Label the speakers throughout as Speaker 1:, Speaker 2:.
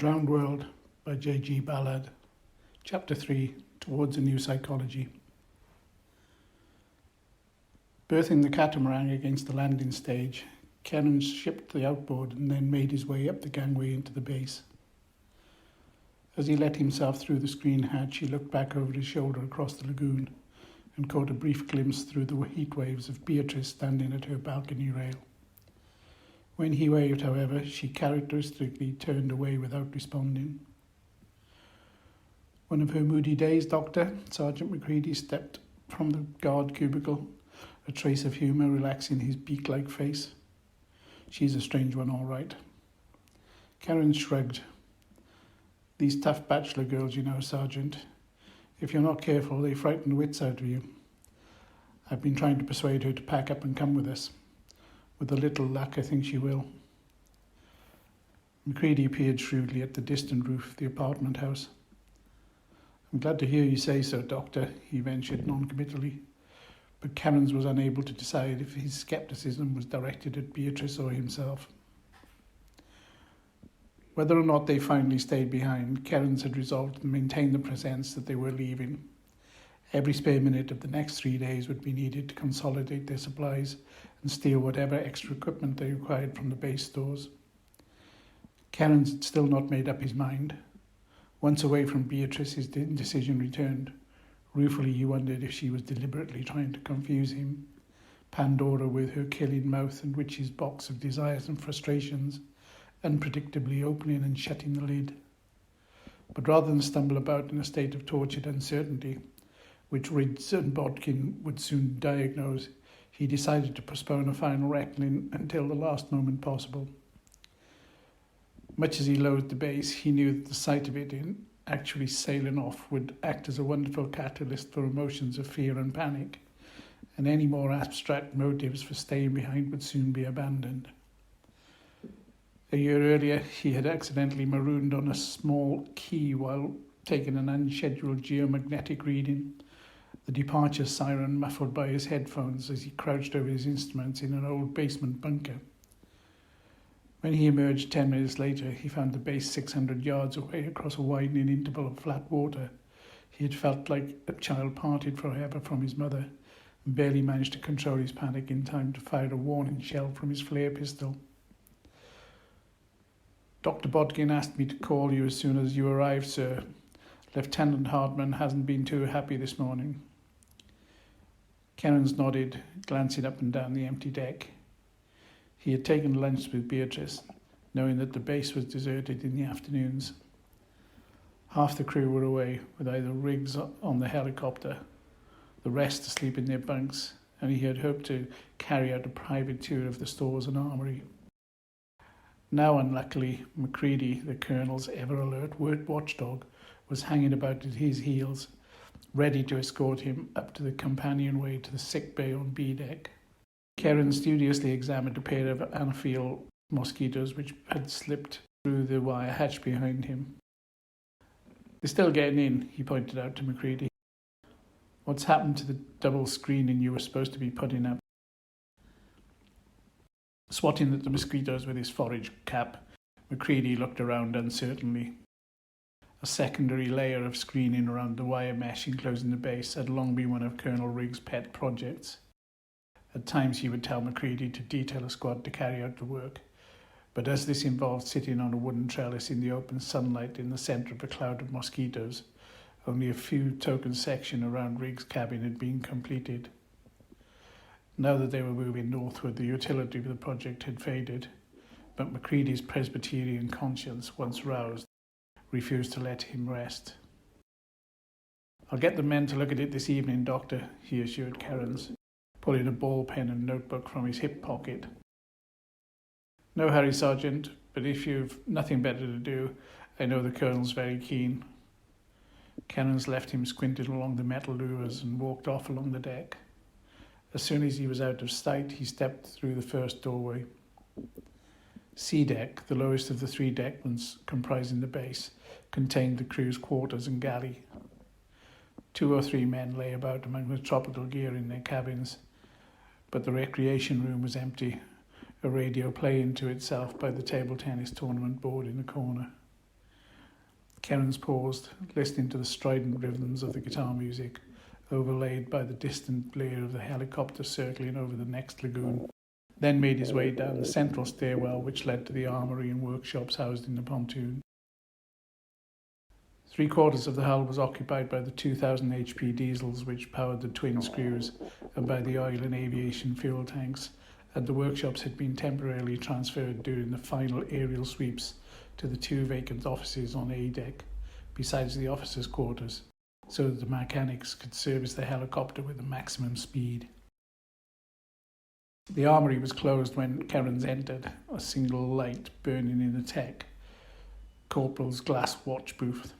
Speaker 1: Drowned World by J.G. Ballard. Chapter 3, Towards a New Psychology. Berthing the catamaran against the landing stage, Karen shipped the outboard and then made his way up the gangway into the base. As he let himself through the screen hatch, he looked back over his shoulder across the lagoon and caught a brief glimpse through the heat waves of Beatrice standing at her balcony rail. When he waved, however, she characteristically turned away without responding. One of her moody days, Doctor? Sergeant Macready stepped from the guard cubicle, a trace of humour relaxing his beak-like face. She's a strange one, all right. Karen shrugged. These tough bachelor girls, you know, Sergeant. If you're not careful, they frighten the wits out of you. I've been trying to persuade her to pack up and come with us. With a little luck, I think she will. Macready peered shrewdly at the distant roof of the apartment house. I'm glad to hear you say so, Doctor, he ventured non-committally. But Cairns was unable to decide if his scepticism was directed at Beatrice or himself. Whether or not they finally stayed behind, Cairns had resolved to maintain the pretense that they were leaving. Every spare minute of the next 3 days would be needed to consolidate their supplies and steal whatever extra equipment they required from the base stores. Cairns had still not made up his mind. Once away from Beatrice, his indecision returned. Ruefully, he wondered if she was deliberately trying to confuse him. Pandora, with her killing mouth and witch's box of desires and frustrations, unpredictably opening and shutting the lid. But rather than stumble about in a state of tortured uncertainty, which Riggs and Bodkin would soon diagnose, he decided to postpone a final reckoning until the last moment possible. Much as he loathed the base, he knew that the sight of it in actually sailing off would act as a wonderful catalyst for emotions of fear and panic, and any more abstract motives for staying behind would soon be abandoned. A year earlier, he had accidentally marooned on a small quay while taking an unscheduled geomagnetic reading, the departure siren muffled by his headphones as he crouched over his instruments in an old basement bunker. When he emerged 10 minutes later, he found the base 600 yards away across a widening interval of flat water. He had felt like a child parted forever from his mother and barely managed to control his panic in time to fire a warning shell from his flare pistol. Dr. Bodkin asked me to call you as soon as you arrived, sir. Lieutenant Hardman hasn't been too happy this morning. Cairns nodded, glancing up and down the empty deck. He had taken lunch with Beatrice, knowing that the base was deserted in the afternoons. Half the crew were away, with either Riggs on the helicopter, the rest asleep in their bunks, and he had hoped to carry out a private tour of the stores and armory. Now, unluckily, Macready, the Colonel's ever-alert watchdog, was hanging about at his heels, ready to escort him up to the companionway to the sick bay on B deck. Karen studiously examined a pair of Anopheles mosquitoes which had slipped through the wire hatch behind him. They're still getting in, he pointed out to Macready. What's happened to the double screening you were supposed to be putting up? Swatting at the mosquitoes with his forage cap, Macready looked around uncertainly. A secondary layer of screening around the wire mesh enclosing the base had long been one of Colonel Riggs' pet projects. At times he would tell Macready to detail a squad to carry out the work, but as this involved sitting on a wooden trellis in the open sunlight in the centre of a cloud of mosquitoes, only a few token sections around Riggs' cabin had been completed. Now that they were moving northward, the utility of the project had faded, but Macready's Presbyterian conscience, once roused, refused to let him rest. I'll get the men to look at it this evening, Doctor, he assured Cairns, pulling a ball pen and notebook from his hip pocket. No hurry, Sergeant, but if you've nothing better to do, I know the Colonel's very keen. Cairns left him squinting along the metal lures and walked off along the deck. As soon as he was out of sight, he stepped through the first doorway. C deck, the lowest of the 3 decks comprising the base, contained the crew's quarters and galley. 2 or 3 men lay about among the tropical gear in their cabins, but the recreation room was empty, a radio playing to itself by the table tennis tournament board in the corner. Kerins paused, listening to the strident rhythms of the guitar music, overlaid by the distant blare of the helicopter circling over the next lagoon, then made his way down the central stairwell which led to the armoury and workshops housed in the pontoon. 3/4 of the hull was occupied by the 2,000 HP diesels which powered the twin screws and by the oil and aviation fuel tanks, and the workshops had been temporarily transferred during the final aerial sweeps to the 2 vacant offices on A deck, besides the officers' quarters, so that the mechanics could service the helicopter with the maximum speed. The armoury was closed when Kerins entered, a single light burning in the tech corporal's glass watch booth.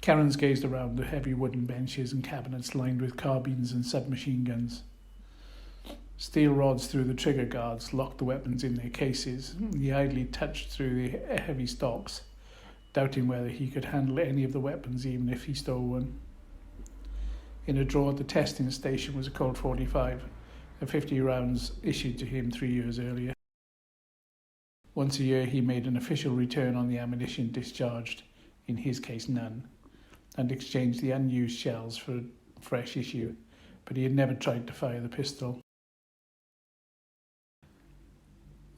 Speaker 1: Kerins gazed around the heavy wooden benches and cabinets lined with carbines and submachine guns. Steel rods through the trigger guards locked the weapons in their cases. He idly touched through the heavy stocks, doubting whether he could handle any of the weapons even if he stole one. In a drawer at the testing station was a Colt 45, the 50 rounds issued to him 3 years earlier. Once a year he made an official return on the ammunition discharged, in his case none, and exchanged the unused shells for a fresh issue, but he had never tried to fire the pistol.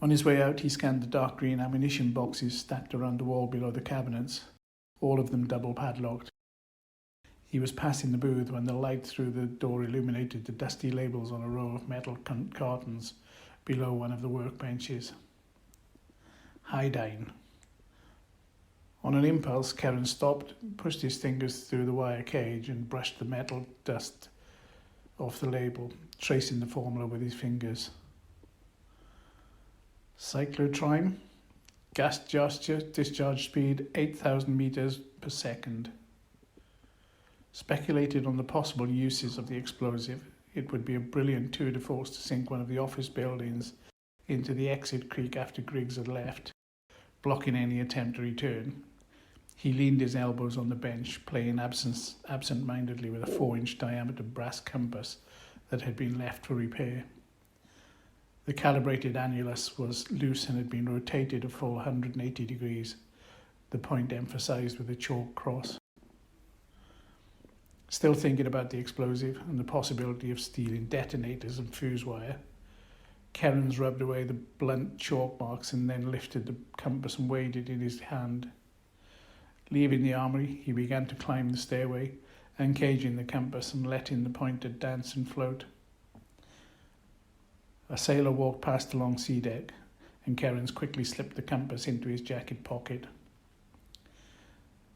Speaker 1: On his way out, he scanned the dark green ammunition boxes stacked around the wall below the cabinets, all of them double padlocked. He was passing the booth when the light through the door illuminated the dusty labels on a row of metal cartons below one of the workbenches. Hydine. On an impulse, Kerins stopped, pushed his fingers through the wire cage and brushed the metal dust off the label, tracing the formula with his fingers. Cyclotrime, gas discharge speed 8,000 meters per second. Speculated on the possible uses of the explosive, it would be a brilliant tour de force to sink one of the office buildings into the exit creek after Griggs had left, blocking any attempt to return. He leaned his elbows on the bench, playing absent-mindedly with a 4-inch diameter brass compass that had been left for repair. The calibrated annulus was loose and had been rotated a full 180 degrees, the point emphasized with a chalk cross. Still thinking about the explosive and the possibility of stealing detonators and fuse wire, Kerins rubbed away the blunt chalk marks and then lifted the compass and weighed it in his hand. Leaving the armoury, he began to climb the stairway, uncaging the compass and letting the pointer dance and float. A sailor walked past along sea deck, and Kerins quickly slipped the compass into his jacket pocket.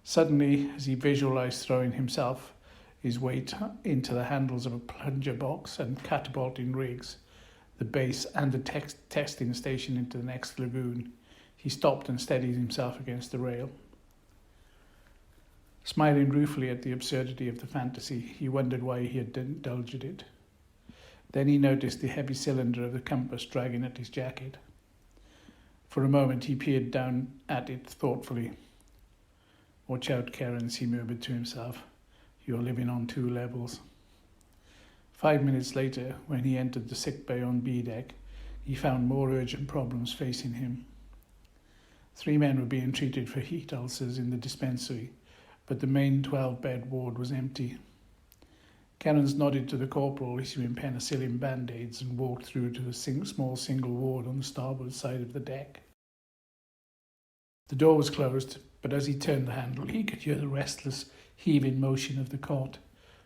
Speaker 1: Suddenly, as he visualized throwing himself, his weight into the handles of a plunger box and catapulting rigs, the base and the testing station into the next lagoon, he stopped and steadied himself against the rail. Smiling ruefully at the absurdity of the fantasy, he wondered why he had indulged it. Then he noticed the heavy cylinder of the compass dragging at his jacket. For a moment he peered down at it thoughtfully. "Watch out, Kerins," he murmured to himself. "You're living on 2 levels." 5 minutes later, when he entered the sick bay on B deck, he found more urgent problems facing him. 3 men were being treated for heat ulcers in the dispensary, but the main 12-bed ward was empty. Kerins nodded to the corporal issuing penicillin band-aids and walked through to the small single ward on the starboard side of the deck. The door was closed, but as he turned the handle, he could hear the restless, heaving motion of the cot,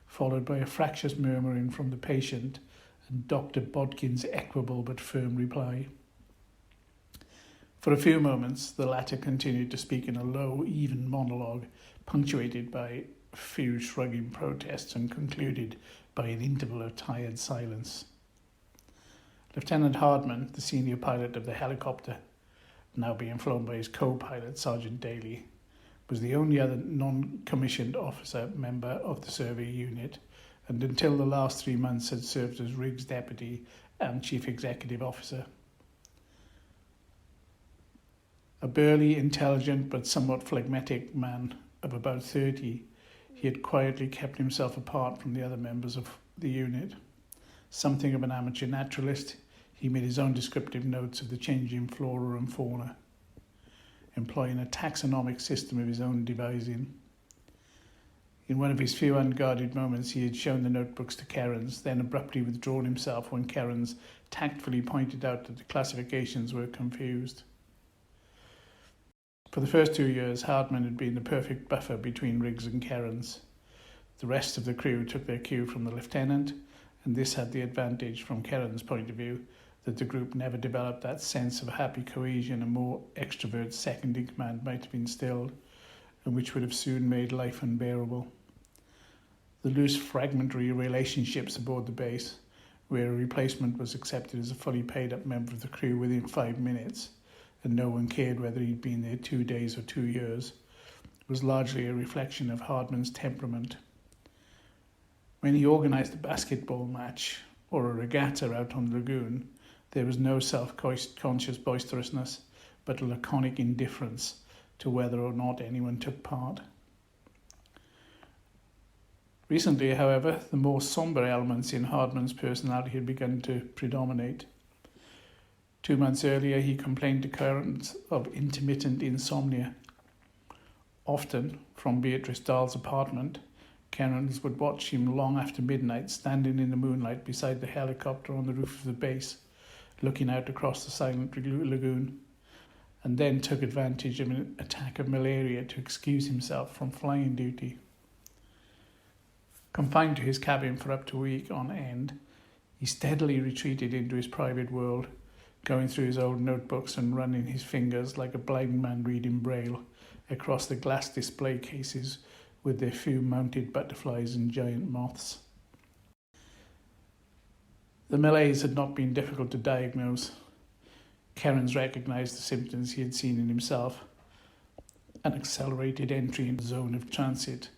Speaker 1: followed by a fractious murmuring from the patient and Dr. Bodkin's equable but firm reply. For a few moments, the latter continued to speak in a low, even monologue, punctuated by a few shrugging protests and concluded by an interval of tired silence. Lieutenant Hardman, the senior pilot of the helicopter, now being flown by his co-pilot, Sergeant Daly, was the only other non-commissioned officer member of the survey unit, and until the last 3 months had served as Riggs Deputy and Chief Executive Officer. A burly, intelligent but somewhat phlegmatic man of about 30, he had quietly kept himself apart from the other members of the unit. Something of an amateur naturalist, he made his own descriptive notes of the changing flora and fauna. employing a taxonomic system of his own devising. In one of his few unguarded moments, he had shown the notebooks to Kerens, then abruptly withdrawn himself when Kerens tactfully pointed out that the classifications were confused. For the first 2 years, Hardman had been the perfect buffer between Riggs and Kerens. The rest of the crew took their cue from the lieutenant, and this had the advantage, from Kerens' point of view, that the group never developed that sense of happy cohesion a more extrovert second-in-command might have instilled, and which would have soon made life unbearable. The loose, fragmentary relationships aboard the base, where a replacement was accepted as a fully paid-up member of the crew within 5 minutes, and no one cared whether he'd been there 2 days or 2 years, was largely a reflection of Hardman's temperament. When he organised a basketball match or a regatta out on the lagoon, there was no self-conscious boisterousness, but a laconic indifference to whether or not anyone took part. Recently, however, the more sombre elements in Hardman's personality had begun to predominate. 2 months earlier, he complained to Kerens of intermittent insomnia. Often, from Beatrice Dahl's apartment, Kerens would watch him long after midnight, standing in the moonlight beside the helicopter on the roof of the base, looking out across the silent lagoon, and then took advantage of an attack of malaria to excuse himself from flying duty. Confined to his cabin for up to a week on end, he steadily retreated into his private world, going through his old notebooks and running his fingers like a blind man reading Braille across the glass display cases with their few mounted butterflies and giant moths. The malaise had not been difficult to diagnose. Kerens recognised the symptoms he had seen in himself, an accelerated entry into the zone of transit,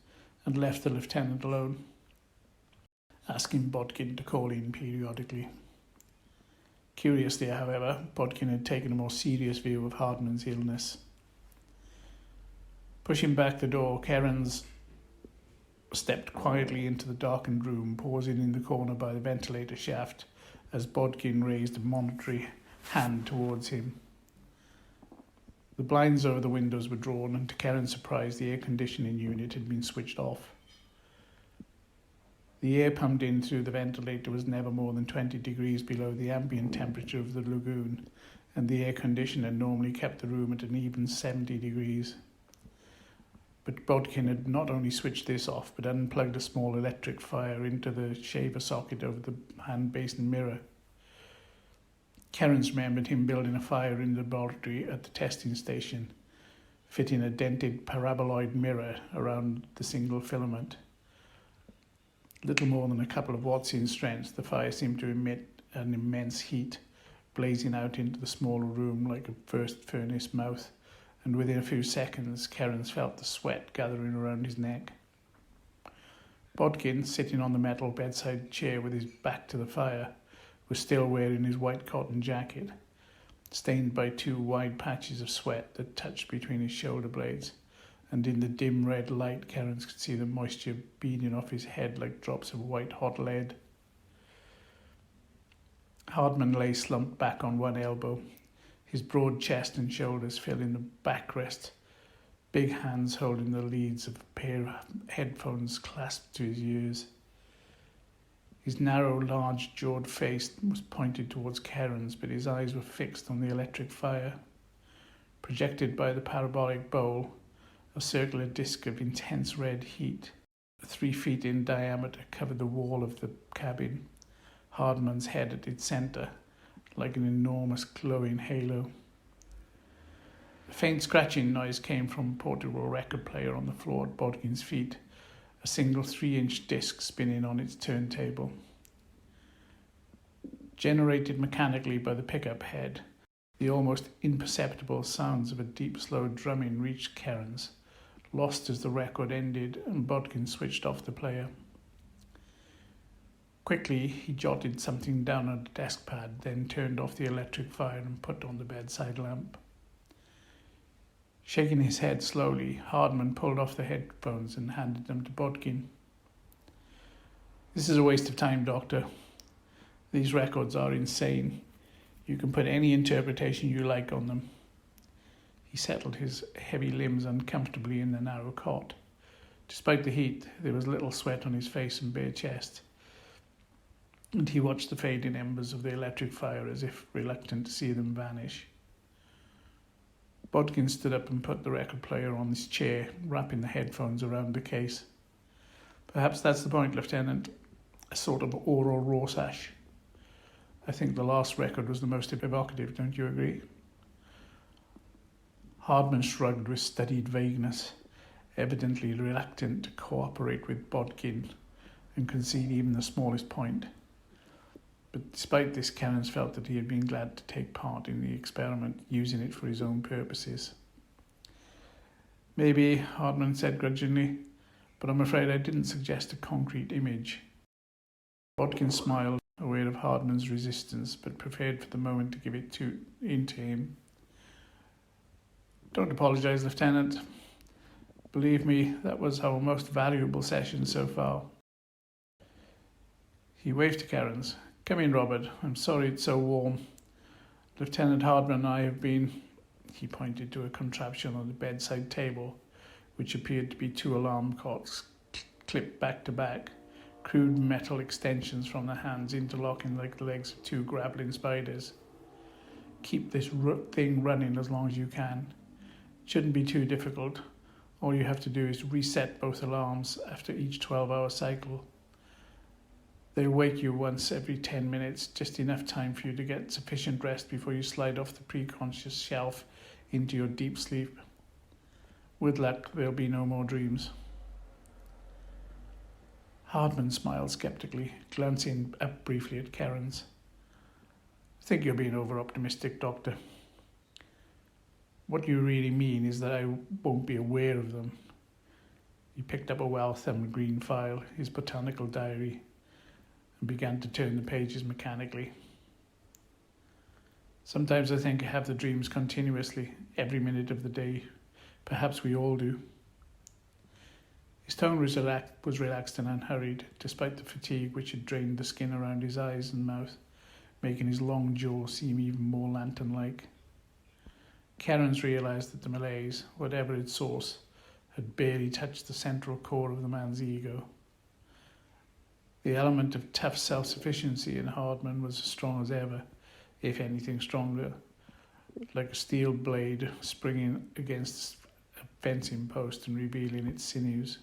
Speaker 1: and left the lieutenant alone, asking Bodkin to call in periodically. Curiously, however, Bodkin had taken a more serious view of Hardman's illness. Pushing back the door, Kerens stepped quietly into the darkened room, pausing in the corner by the ventilator shaft as Bodkin raised a monitory hand towards him. The blinds over the windows were drawn, and to Kerens' surprise, the air conditioning unit had been switched off. The air pumped in through the ventilator was never more than 20 degrees below the ambient temperature of the lagoon, and the air conditioner normally kept the room at an even 70 degrees. But Bodkin had not only switched this off, but unplugged a small electric fire into the shaver socket over the hand basin mirror. Kerens remembered him building a fire in the laboratory at the testing station, fitting a dented paraboloid mirror around the single filament. Little more than a couple of watts in strength, the fire seemed to emit an immense heat, blazing out into the smaller room like a first furnace mouth, and within a few seconds, Kerens felt the sweat gathering around his neck. Bodkin, sitting on the metal bedside chair with his back to the fire, was still wearing his white cotton jacket, stained by 2 wide patches of sweat that touched between his shoulder blades, and in the dim red light, Kerens could see the moisture beading off his head like drops of white hot lead. Hardman lay slumped back on one elbow, his broad chest and shoulders filling the backrest, big hands holding the leads of a pair of headphones clasped to his ears. His narrow, large-jawed face was pointed towards Kerens, but his eyes were fixed on the electric fire. Projected by the parabolic bowl, a circular disc of intense red heat, 3 feet in diameter, covered the wall of the cabin, Hardman's head at its centre, like an enormous glowing halo. A faint scratching noise came from a portable record player on the floor at Bodkin's feet, a single 3-inch disc spinning on its turntable. Generated mechanically by the pickup head, the almost imperceptible sounds of a deep, slow drumming reached Kerens, lost as the record ended and Bodkin switched off the player. Quickly, he jotted something down on the desk pad, then turned off the electric fire and put on the bedside lamp. Shaking his head slowly, Hardman pulled off the headphones and handed them to Bodkin. "This is a waste of time, Doctor. These records are insane. You can put any interpretation you like on them." He He settled his heavy limbs uncomfortably in the narrow cot. Despite the heat, there was little sweat on his face and bare chest, and he watched the fading embers of the electric fire as if reluctant to see them vanish. Bodkin stood up and put the record player on his chair, wrapping the headphones around the case. Perhaps that's the point, Lieutenant. A sort of oral Rorschach. I think the last record was the most evocative, don't you agree? Hardman shrugged with studied vagueness, evidently reluctant to cooperate with Bodkin and concede even the smallest point. But despite this, Kerins felt that he had been glad to take part in the experiment, using it for his own purposes. Maybe, Hardman said grudgingly, but I'm afraid I didn't suggest a concrete image. Bodkin smiled, aware of Hardman's resistance, but prepared for the moment to give it in to him. Don't apologise, Lieutenant. Believe me, that was our most valuable session so far. He waved to Kerins. Come in, Robert. I'm sorry it's so warm. Lieutenant Hardman and I have been... He pointed to a contraption on the bedside table, which appeared to be 2 alarm cots clipped back to back, crude metal extensions from the hands interlocking like the legs of 2 grappling spiders. Keep this thing running as long as you can. It shouldn't be too difficult. All you have to do is reset both alarms after each 12-hour cycle. They wake you once every 10 minutes, just enough time for you to get sufficient rest before you slide off the preconscious shelf into your deep sleep. With luck, there'll be no more dreams. Hardman smiled skeptically, glancing up briefly at Kerins. I think you're being over-optimistic, Doctor. What you really mean is that I won't be aware of them. He picked up a well-thumbed green file, his botanical diary, and began to turn the pages mechanically. Sometimes I think I have the dreams continuously, every minute of the day. Perhaps we all do. His tone was relaxed and unhurried, despite the fatigue which had drained the skin around his eyes and mouth, making his long jaw seem even more lantern-like. Kerins realised that the malaise, whatever its source, had barely touched the central core of the man's ego. The element of tough self-sufficiency in Hardman was as strong as ever, if anything stronger, like a steel blade springing against a fencing post and revealing its sinews.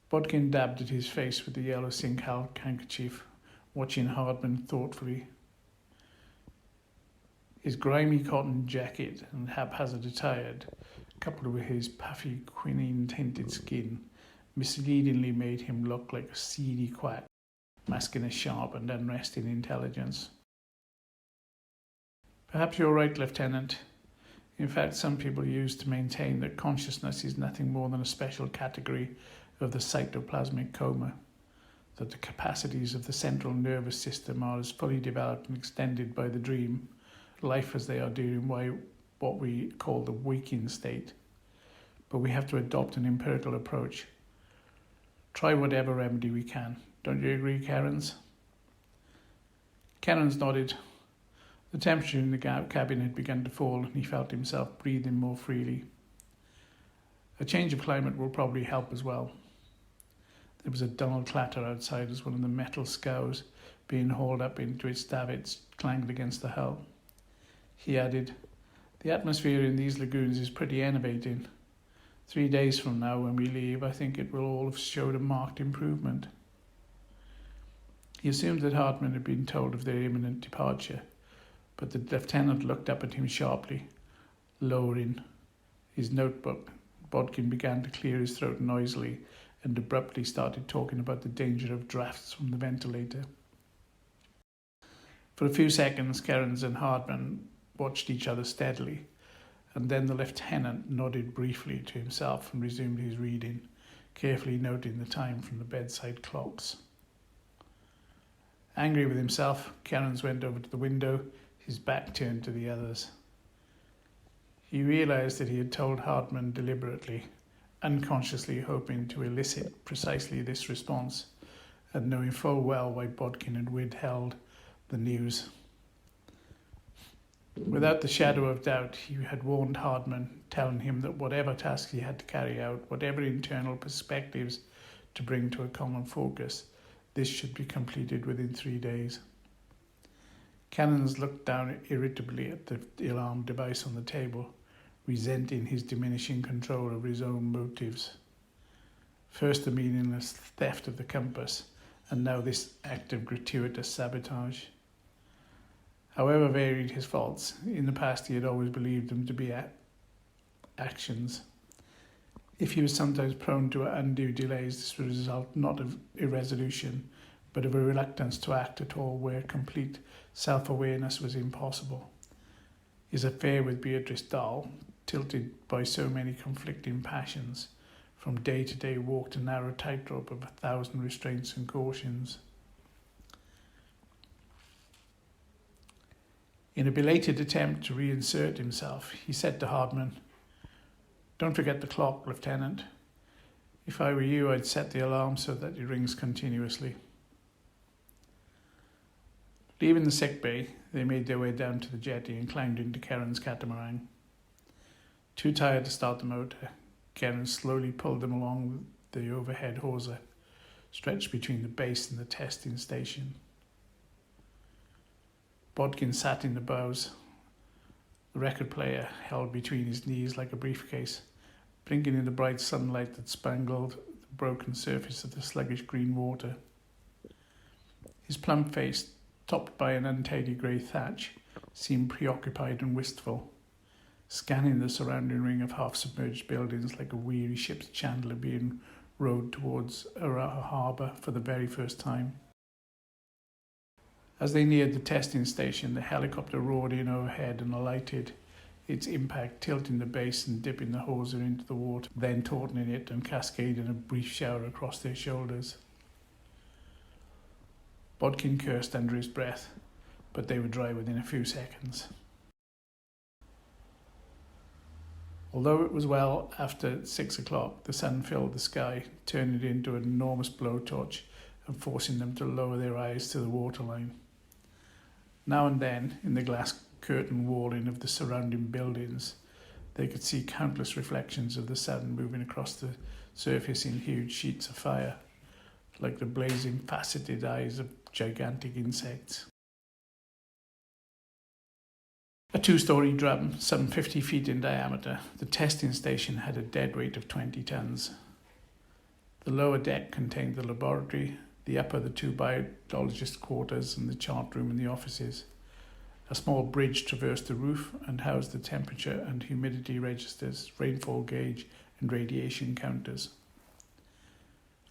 Speaker 1: Bodkin dabbed at his face with the yellow silk handkerchief, watching Hardman thoughtfully. His grimy cotton jacket and haphazard attire, coupled with his puffy quinine-tinted skin, misleadingly made him look like a seedy quack, masking a sharp and unresting intelligence. Perhaps you're right, Lieutenant. In fact, some people used to maintain that consciousness is nothing more than a special category of the cytoplasmic coma, that the capacities of the central nervous system are as fully developed and extended by the dream life as they are during what we call the waking state. But we have to adopt an empirical approach. Try whatever remedy we can. Don't you agree, Kerins? Kerins nodded. The temperature in the cabin had begun to fall, and he felt himself breathing more freely. A change of climate will probably help as well. There was a dull clatter outside as one of the metal scows being hauled up into its davits clanged against the hull. He added, "The atmosphere in these lagoons is pretty enervating. 3 days from now, when we leave, I think it will all have showed a marked improvement." He assumed that Hardman had been told of their imminent departure, but the lieutenant looked up at him sharply. Lowering his notebook, Bodkin began to clear his throat noisily and abruptly started talking about the danger of drafts from the ventilator. For a few seconds, Kerins and Hardman watched each other steadily, and then the lieutenant nodded briefly to himself and resumed his reading, carefully noting the time from the bedside clocks. Angry with himself, Kerins went over to the window, his back turned to the others. He realised that he had told Hardman deliberately, unconsciously hoping to elicit precisely this response, and knowing full well why Bodkin had withheld the news. Without the shadow of doubt, he had warned Hardman, telling him that whatever task he had to carry out, whatever internal perspectives to bring to a common focus, this should be completed within 3 days. Cannons looked down irritably at the alarm device on the table, resenting his diminishing control over his own motives. First the meaningless theft of the compass, and now this act of gratuitous sabotage. However varied his faults, in the past he had always believed them to be actions. If he was sometimes prone to undue delays, this would result not of irresolution, but of a reluctance to act at all where complete self-awareness was impossible. His affair with Beatrice Dahl, tilted by so many conflicting passions, from day to day walked a narrow tightrope of 1,000 restraints and cautions. In a belated attempt to reinsert himself, he said to Hardman, "Don't forget the clock, Lieutenant. If I were you, I'd set the alarm so that it rings continuously." Leaving the sick bay, they made their way down to the jetty and climbed into Karen's catamaran. Too tired to start the motor, Karen slowly pulled them along the overhead hawser, stretched between the base and the testing station. Bodkin sat in the bows, the record player held between his knees like a briefcase, blinking in the bright sunlight that spangled the broken surface of the sluggish green water. His plump face, topped by an untidy grey thatch, seemed preoccupied and wistful, scanning the surrounding ring of half-submerged buildings like a weary ship's chandler being rowed towards a harbour for the very first time. As they neared the testing station, the helicopter roared in overhead and alighted, its impact tilting the base and dipping the hawser into the water, then tautening it and cascading a brief shower across their shoulders. Bodkin cursed under his breath, but they were dry within a few seconds. Although it was well after 6 o'clock, the sun filled the sky, turning it into an enormous blowtorch and forcing them to lower their eyes to the waterline. Now and then, in the glass curtain walling of the surrounding buildings, they could see countless reflections of the sun moving across the surface in huge sheets of fire, like the blazing, faceted eyes of gigantic insects. A 2-story drum, some 50 feet in diameter, the testing station had a dead weight of 20 tons. The lower deck contained the laboratory, the upper the 2 biologist quarters and the chart room and the offices. A small bridge traversed the roof and housed the temperature and humidity registers, rainfall gauge and radiation counters.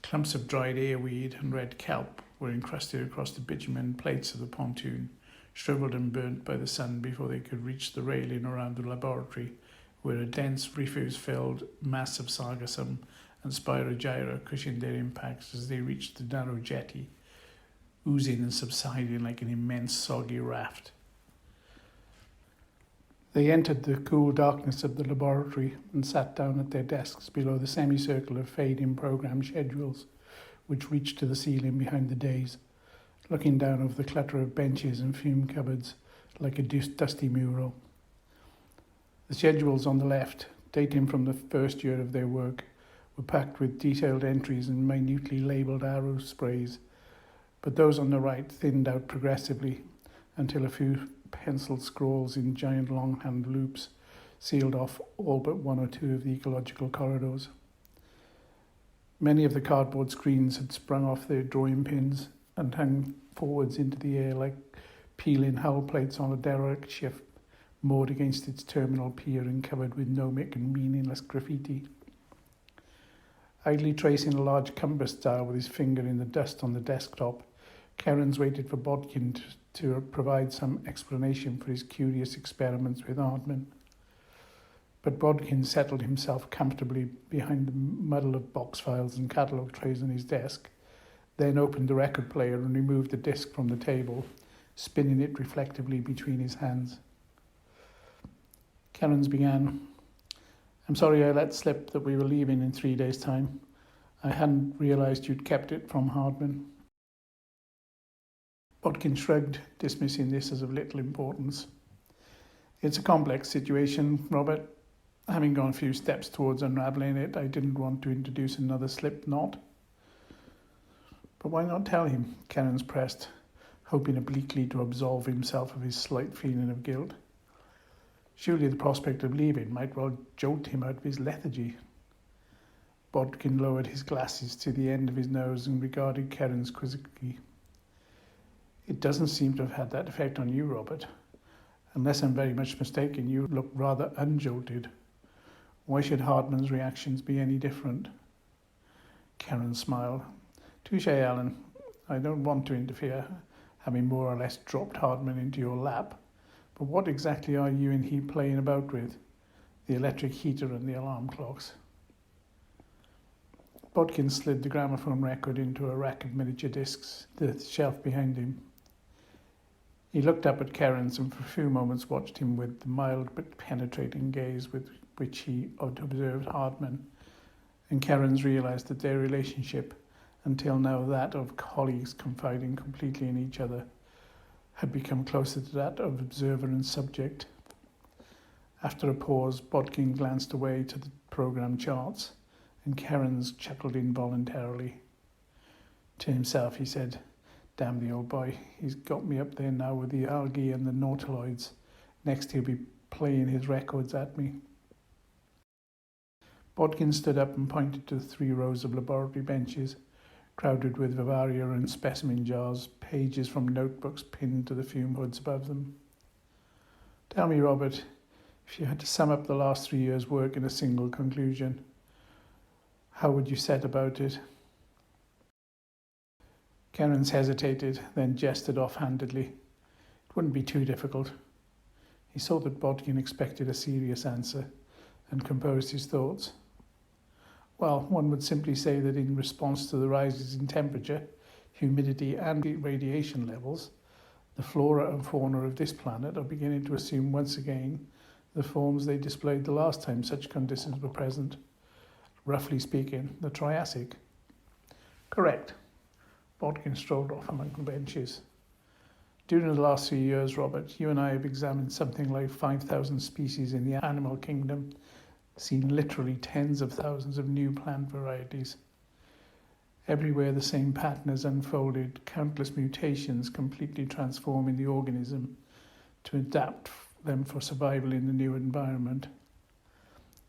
Speaker 1: Clumps of dried airweed and red kelp were encrusted across the bitumen plates of the pontoon, shriveled and burnt by the sun before they could reach the railing around the laboratory, where a dense refuse-filled mass of sargassum and spirogyra cushioned their impacts as they reached the narrow jetty, oozing and subsiding like an immense soggy raft. They entered the cool darkness of the laboratory and sat down at their desks below the semicircle of fading program schedules, which reached to the ceiling behind the days, looking down over the clutter of benches and fume cupboards like a dusty mural. The schedules on the left, dating from the first year of their work, were packed with detailed entries and minutely labelled arrow sprays, but those on the right thinned out progressively until a few penciled scrawls in giant longhand loops sealed off all but 1 or 2 of the ecological corridors. Many of the cardboard screens had sprung off their drawing pins and hung forwards into the air like peeling hull plates on a derelict ship moored against its terminal pier and covered with gnomic and meaningless graffiti. Idly tracing a large compass dial with his finger in the dust on the desktop, Kerens waited for Bodkin to provide some explanation for his curious experiments with Hardman. But Bodkin settled himself comfortably behind the muddle of box files and catalogue trays on his desk, then opened the record player and removed the disc from the table, spinning it reflectively between his hands. Kerens began, "I'm sorry I let slip that we were leaving in 3 days' time. I hadn't realised you'd kept it from Hardman." Bodkin shrugged, dismissing this as of little importance. It's a complex situation, Robert. Having gone a few steps towards unravelling it, I didn't want to introduce another slip knot. But why not tell him? Karen's pressed, hoping obliquely to absolve himself of his slight feeling of guilt. Surely the prospect of leaving might well jolt him out of his lethargy. Bodkin lowered his glasses to the end of his nose and regarded Karen's quizzically. It doesn't seem to have had that effect on you, Robert. Unless I'm very much mistaken, you look rather unjolted. Why should Hardman's reactions be any different? Karen smiled. Touche, Alan. I don't want to interfere, having more or less dropped Hardman into your lap. But what exactly are you and he playing about with? The electric heater and the alarm clocks. Bodkin slid the gramophone record into a rack of miniature discs, the shelf behind him. He looked up at Karen's and for a few moments watched him with the mild but penetrating gaze with which he had observed Hardman, and Karen's realised that their relationship, until now that of colleagues confiding completely in each other, had become closer to that of observer and subject. After a pause, Bodkin glanced away to the programme charts, and Karen's chuckled involuntarily. To himself he said, "Damn the old boy, he's got me up there now with the algae and the nautiloids. Next he'll be playing his records at me." Bodkin stood up and pointed to the 3 rows of laboratory benches, crowded with vivaria and specimen jars, pages from notebooks pinned to the fume hoods above them. "Tell me, Robert, if you had to sum up the last 3 years' work in a single conclusion, how would you set about it?" Karen's hesitated, then gestured offhandedly. It wouldn't be too difficult. He saw that Bodkin expected a serious answer and composed his thoughts. Well, one would simply say that in response to the rises in temperature, humidity and radiation levels, the flora and fauna of this planet are beginning to assume once again the forms they displayed the last time such conditions were present. Roughly speaking, the Triassic. Correct. Bodkin strolled off among the benches. During the last 3 years, Robert, you and I have examined something like 5,000 species in the animal kingdom, seen literally tens of thousands of new plant varieties. Everywhere the same pattern has unfolded, countless mutations completely transforming the organism to adapt them for survival in the new environment.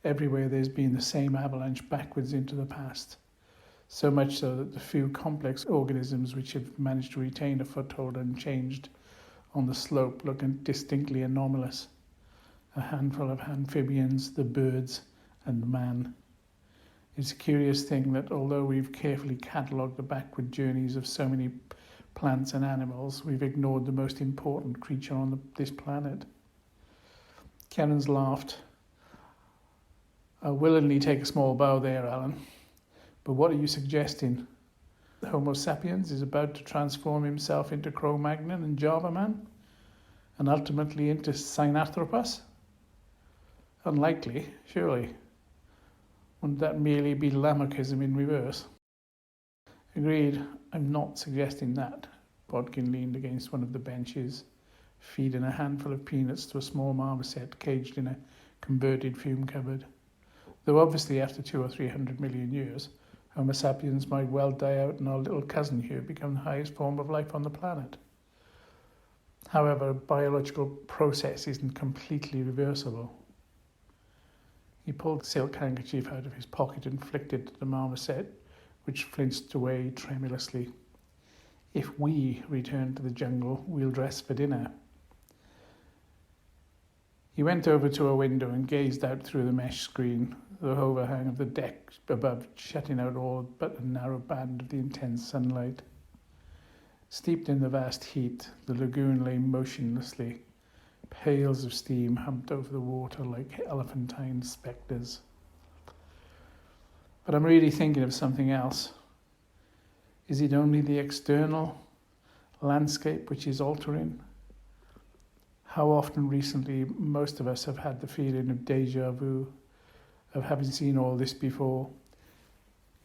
Speaker 1: Everywhere there's been the same avalanche backwards into the past, so much so that the few complex organisms which have managed to retain a foothold unchanged on the slope look distinctly anomalous. A handful of amphibians, the birds, and man. It's a curious thing that although we've carefully catalogued the backward journeys of so many plants and animals, we've ignored the most important creature on this planet. Karen's laughed. "I'll willingly take a small bow there, Alan. But what are you suggesting? The Homo sapiens is about to transform himself into Cro-Magnon and Java Man? And ultimately into Sinanthropus? Unlikely, surely. Wouldn't that merely be Lamarckism in reverse?" "Agreed. I'm not suggesting that." Bodkin leaned against one of the benches, feeding a handful of peanuts to a small marmoset caged in a converted fume cupboard. Though obviously after 200 or 300 million years, Homo sapiens might well die out and our little cousin here become the highest form of life on the planet. However, a biological process isn't completely reversible. He pulled the silk handkerchief out of his pocket and flicked it at the marmoset, which flinched away tremulously. "If we return to the jungle, we'll dress for dinner." He went over to a window and gazed out through the mesh screen, the overhang of the deck above shutting out all but a narrow band of the intense sunlight. Steeped in the vast heat, the lagoon lay motionlessly. Pails of steam humped over the water like elephantine spectres. "But I'm really thinking of something else. Is it only the external landscape which is altering? How often recently most of us have had the feeling of déjà vu, of having seen all this before,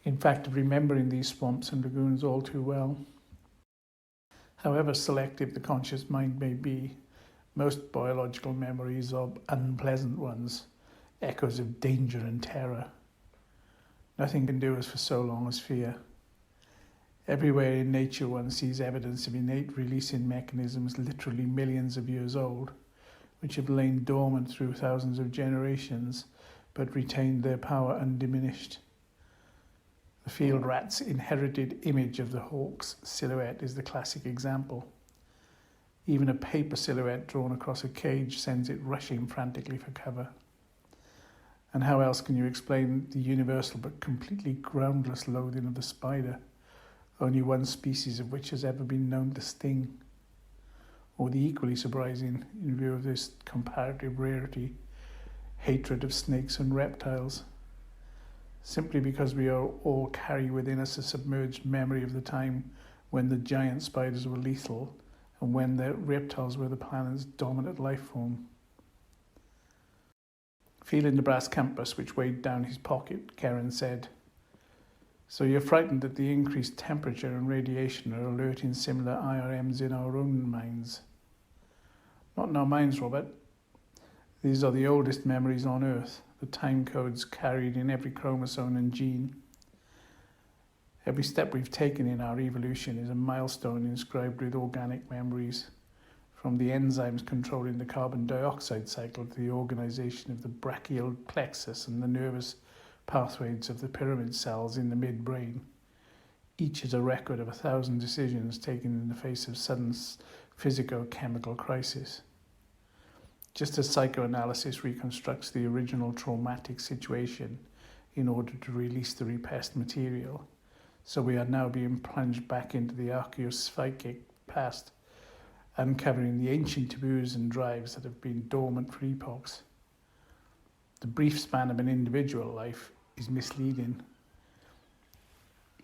Speaker 1: in fact of remembering these swamps and lagoons all too well. However selective the conscious mind may be, Most biological memories are unpleasant ones, echoes of danger and terror. Nothing can do us for so long as fear. Everywhere in nature one sees evidence of innate releasing mechanisms literally millions of years old, which have lain dormant through thousands of generations, but retained their power undiminished. The field rat's inherited image of the hawk's silhouette is the classic example. Even a paper silhouette drawn across a cage sends it rushing frantically for cover. And how else can you explain the universal but completely groundless loathing of the spider, only one species of which has ever been known to sting? Or the equally surprising, in view of this comparative rarity, hatred of snakes and reptiles. Simply because we all carry within us a submerged memory of the time when the giant spiders were lethal and when the reptiles were the planet's dominant life form. Feeling the brass compass which weighed down his pocket, Karen said, "So you're frightened that the increased temperature and radiation are alerting similar IRMs in our own minds?" "Not in our minds, Robert. These are the oldest memories on Earth, the time codes carried in every chromosome and gene. Every step we've taken in our evolution is a milestone inscribed with organic memories, from the enzymes controlling the carbon dioxide cycle to the organization of the brachial plexus and the nervous pathways of the pyramid cells in the midbrain. Each is a record of 1,000 decisions taken in the face of sudden physico-chemical crisis. Just as psychoanalysis reconstructs the original traumatic situation in order to release the repressed material, so we are now being plunged back into the archaeopsychic past, uncovering the ancient taboos and drives that have been dormant for epochs. The brief span of an individual life is misleading.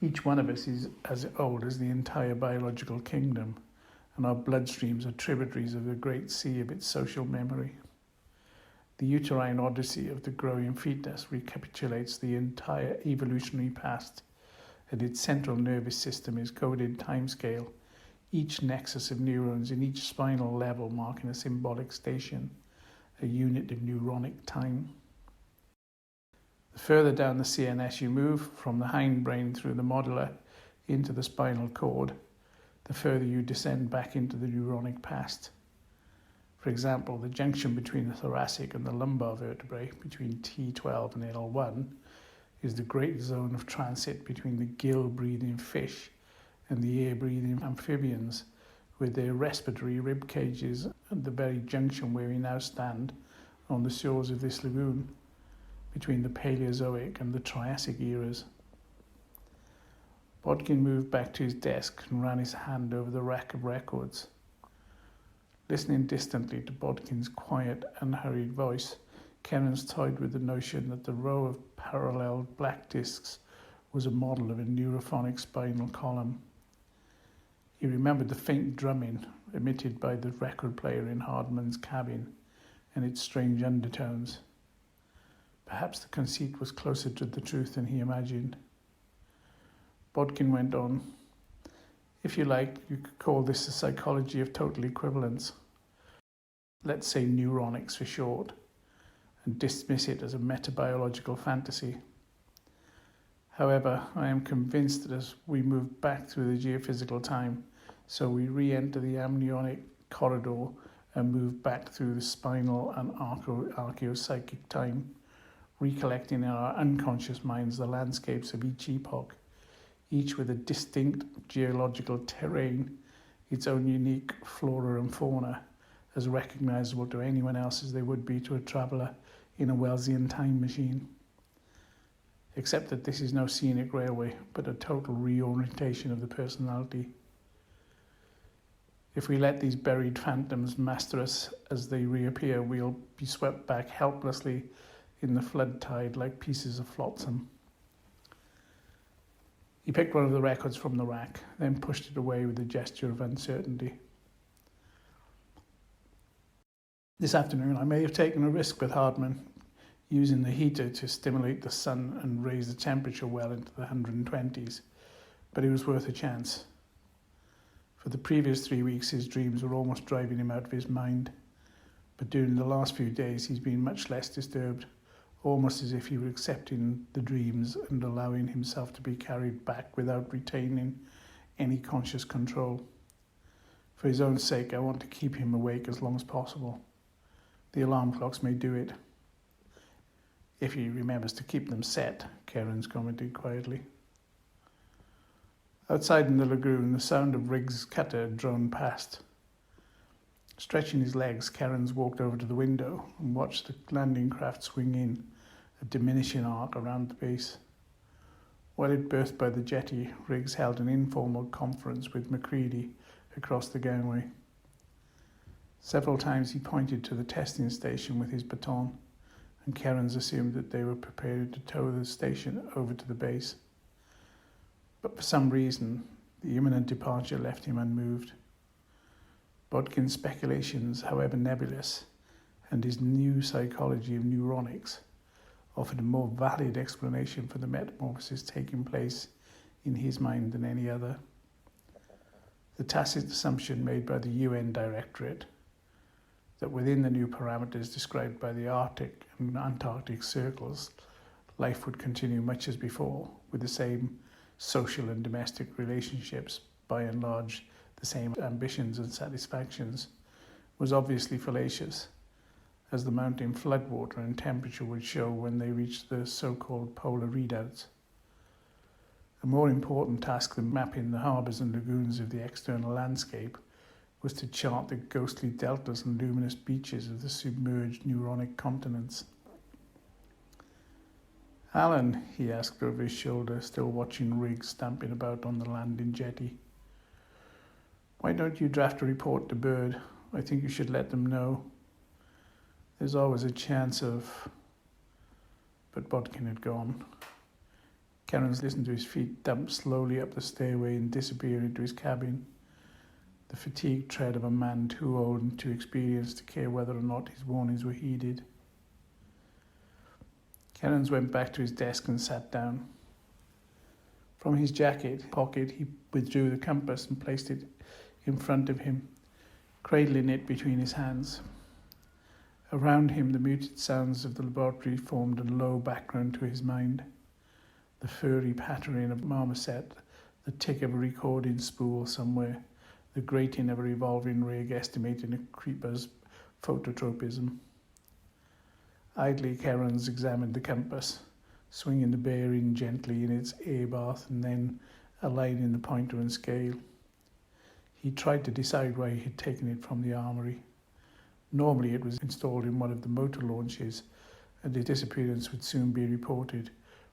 Speaker 1: Each one of us is as old as the entire biological kingdom, and our bloodstreams are tributaries of the great sea of its social memory. The uterine odyssey of the growing fetus recapitulates the entire evolutionary past, and its central nervous system is coded timescale, each nexus of neurons in each spinal level marking a symbolic station, a unit of neuronic time. The further down the CNS you move, from the hindbrain through the medulla into the spinal cord, the further you descend back into the neuronic past. For example, the junction between the thoracic and the lumbar vertebrae, between T12 and L1, is the great zone of transit between the gill-breathing fish and the air-breathing amphibians, with their respiratory rib cages at the very junction where we now stand on the shores of this lagoon, between the Paleozoic and the Triassic eras. Bodkin moved back to his desk and ran his hand over the rack of records. Listening distantly to Bodkin's quiet, unhurried voice, Kennens toyed with the notion that the row of parallel black discs was a model of a neurophonic spinal column. He remembered the faint drumming emitted by the record player in Hardman's cabin and its strange undertones. Perhaps the conceit was closer to the truth than he imagined. Bodkin went on, "If you like, you could call this the psychology of total equivalence. Let's say neuronics for short, and dismiss it as a metabiological fantasy. However, I am convinced that as we move back through the geophysical time, so we re-enter the amniotic corridor and move back through the spinal and archaeopsychic time, recollecting in our unconscious minds the landscapes of each epoch, each with a distinct geological terrain, its own unique flora and fauna, as recognizable to anyone else as they would be to a traveller in a Wellesian time machine. Except that this is no scenic railway, but a total reorientation of the personality. If we let these buried phantoms master us as they reappear, we'll be swept back helplessly in the flood tide like pieces of flotsam." He picked one of the records from the rack, then pushed it away with a gesture of uncertainty. "This afternoon I may have taken a risk with Hardman, using the heater to stimulate the sun and raise the temperature well into the 120s, but it was worth a chance. For the previous 3 weeks his dreams were almost driving him out of his mind. but during the last few days he's been much less disturbed, almost as if he were accepting the dreams and allowing himself to be carried back without retaining any conscious control. For his own sake, I want to keep him awake as long as possible. The alarm clocks may do it. If he remembers to keep them set, Kerens commented quietly. Outside in the lagoon, the sound of Riggs' cutter droned past. Stretching his legs, Kerens walked over to the window and watched the landing craft swing in, a diminishing arc around the base. While it berthed by the jetty, Riggs held an informal conference with Macready across the gangway. Several times he pointed to the testing station with his baton, and Kerens assumed that they were preparing to tow the station over to the base. But for some reason, the imminent departure left him unmoved. Bodkin's speculations, however nebulous, and his new psychology of neuronics offered a more valid explanation for the metamorphosis taking place in his mind than any other. The tacit assumption made by the UN Directorate that within the new parameters described by the Arctic and Antarctic circles, life would continue much as before, with the same social and domestic relationships, by and large the same ambitions and satisfactions, was obviously fallacious, as the mountain floodwater and temperature would show when they reached the so-called polar readouts. A more important task than mapping the harbours and lagoons of the external landscape was to chart the ghostly deltas and luminous beaches of the submerged neuronic continents. "Alan," he asked over his shoulder, still watching Riggs stamping about on the landing jetty, "why don't you draft a report to Bird? I think you should let them know. There's always a chance of..." But Bodkin had gone. Kerens listened to his feet dump slowly up the stairway and disappear into his cabin, the fatigued tread of a man too old and too experienced to care whether or not his warnings were heeded. Kerens went back to his desk and sat down. From his jacket pocket he withdrew the compass and placed it in front of him, cradling it between his hands. Around him the muted sounds of the laboratory formed a low background to his mind. The furry pattering of marmoset, the tick of a recording spool somewhere, the grating of a revolving rig estimating a creeper's phototropism. Idly, Kerens examined the compass, swinging the bearing gently in its air bath and then aligning the pointer and scale. He tried to decide why he had taken it from the armoury. Normally it was installed in one of the motor launches, and the disappearance would soon be reported,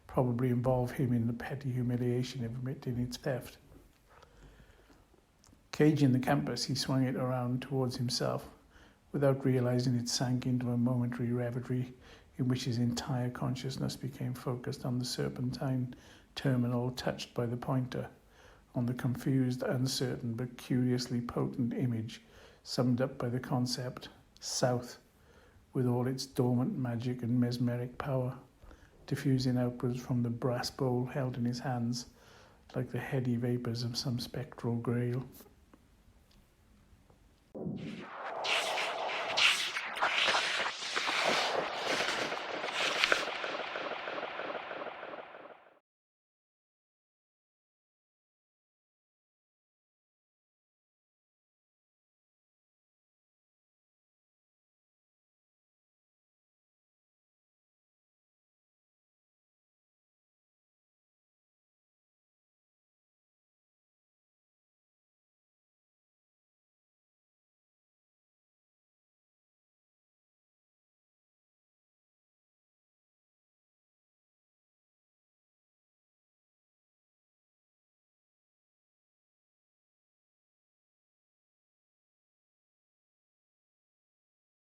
Speaker 1: probably involve him in the petty humiliation of admitting its theft. Caging the compass, he swung it around towards himself, without realizing it sank into a momentary reverie in which his entire consciousness became focused on the serpentine terminal touched by the pointer, on the confused, uncertain, but curiously potent image summed up by the concept, South, with all its dormant magic and mesmeric power, diffusing outwards from the brass bowl held in his hands like the heady vapours of some spectral grail.